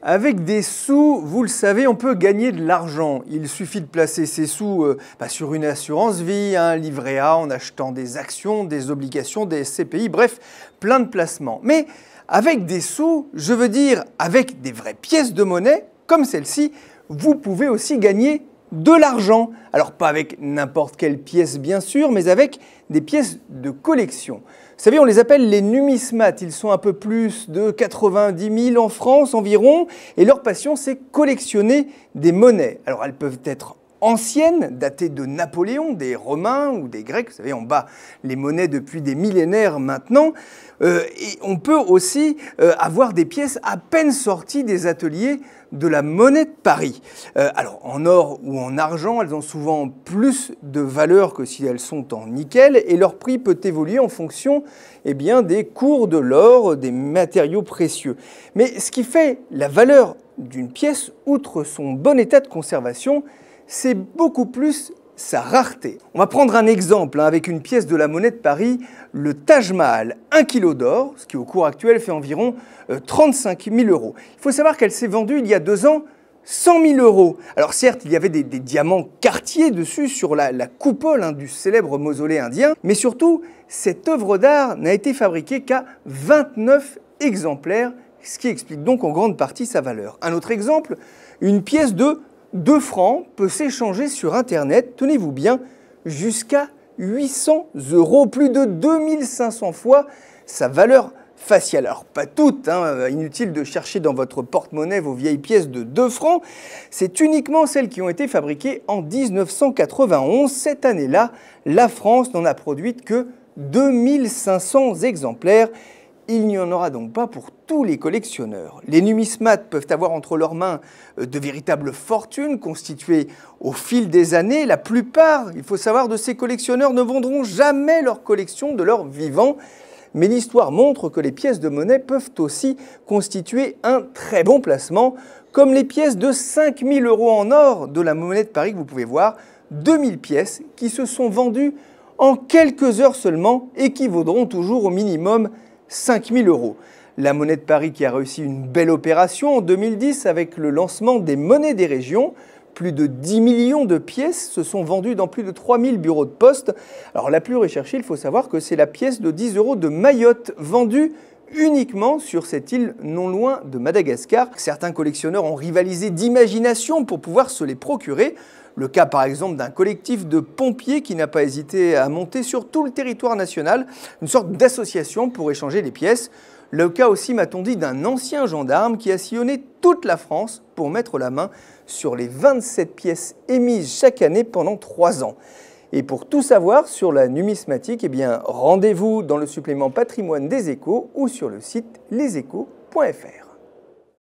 Avec des sous, vous le savez, on peut gagner de l'argent. Il suffit de placer ses sous sur une assurance vie, un livret A, en achetant des actions, des obligations, des SCPI, bref, plein de placements. Mais avec des sous, je veux dire avec des vraies pièces de monnaie, comme celle-ci, vous pouvez aussi gagner de l'argent. Alors pas avec n'importe quelle pièce bien sûr, mais avec des pièces de collection. Vous savez, on les appelle les numismates. Ils sont un peu plus de 90 000 en France environ. Et leur passion, c'est collectionner des monnaies. Alors elles peuvent être anciennes, datées de Napoléon, des Romains ou des Grecs. Vous savez, on bat les monnaies depuis des millénaires maintenant. Et on peut aussi avoir des pièces à peine sorties des ateliers de la monnaie de Paris. Alors en or ou en argent, elles ont souvent plus de valeur que si elles sont en nickel et leur prix peut évoluer en fonction des cours de l'or, des matériaux précieux. Mais ce qui fait la valeur d'une pièce, outre son bon état de conservation, c'est beaucoup plus sa rareté. On va prendre un exemple avec une pièce de la monnaie de Paris, le Taj Mahal, 1 kg d'or, ce qui au cours actuel fait environ 35 000 €. Il faut savoir qu'elle s'est vendue il y a 2 ans 100 000 €. Alors certes, il y avait des diamants Cartier dessus sur la coupole du célèbre mausolée indien, mais surtout, cette œuvre d'art n'a été fabriquée qu'à 29 exemplaires, ce qui explique donc en grande partie sa valeur. Un autre exemple, une pièce de 2 francs peut s'échanger sur Internet, tenez-vous bien, jusqu'à 800 €, plus de 2500 fois sa valeur faciale. Alors pas toutes, inutile de chercher dans votre porte-monnaie vos vieilles pièces de 2 francs, c'est uniquement celles qui ont été fabriquées en 1991. Cette année-là, la France n'en a produite que 2500 exemplaires. Il n'y en aura donc pas pour tous les collectionneurs. Les numismates peuvent avoir entre leurs mains de véritables fortunes constituées au fil des années. La plupart, il faut savoir, de ces collectionneurs ne vendront jamais leur collection de leur vivant. Mais l'histoire montre que les pièces de monnaie peuvent aussi constituer un très bon placement, comme les pièces de 5 000 € en or de la monnaie de Paris que vous pouvez voir, 2000 pièces qui se sont vendues en quelques heures seulement et qui vaudront toujours au minimum 5 000 €. La monnaie de Paris qui a réussi une belle opération en 2010 avec le lancement des monnaies des régions. Plus de 10 millions de pièces se sont vendues dans plus de 3000 bureaux de poste. Alors la plus recherchée, il faut savoir que c'est la pièce de 10 € de Mayotte, vendue uniquement sur cette île non loin de Madagascar. Certains collectionneurs ont rivalisé d'imagination pour pouvoir se les procurer. Le cas par exemple d'un collectif de pompiers qui n'a pas hésité à monter sur tout le territoire national une sorte d'association pour échanger les pièces. Le cas aussi, m'a-t-on dit, d'un ancien gendarme qui a sillonné toute la France pour mettre la main sur les 27 pièces émises chaque année pendant 3 ans. Et pour tout savoir sur la numismatique, rendez-vous dans le supplément patrimoine des Échos ou sur le site leséchos.fr.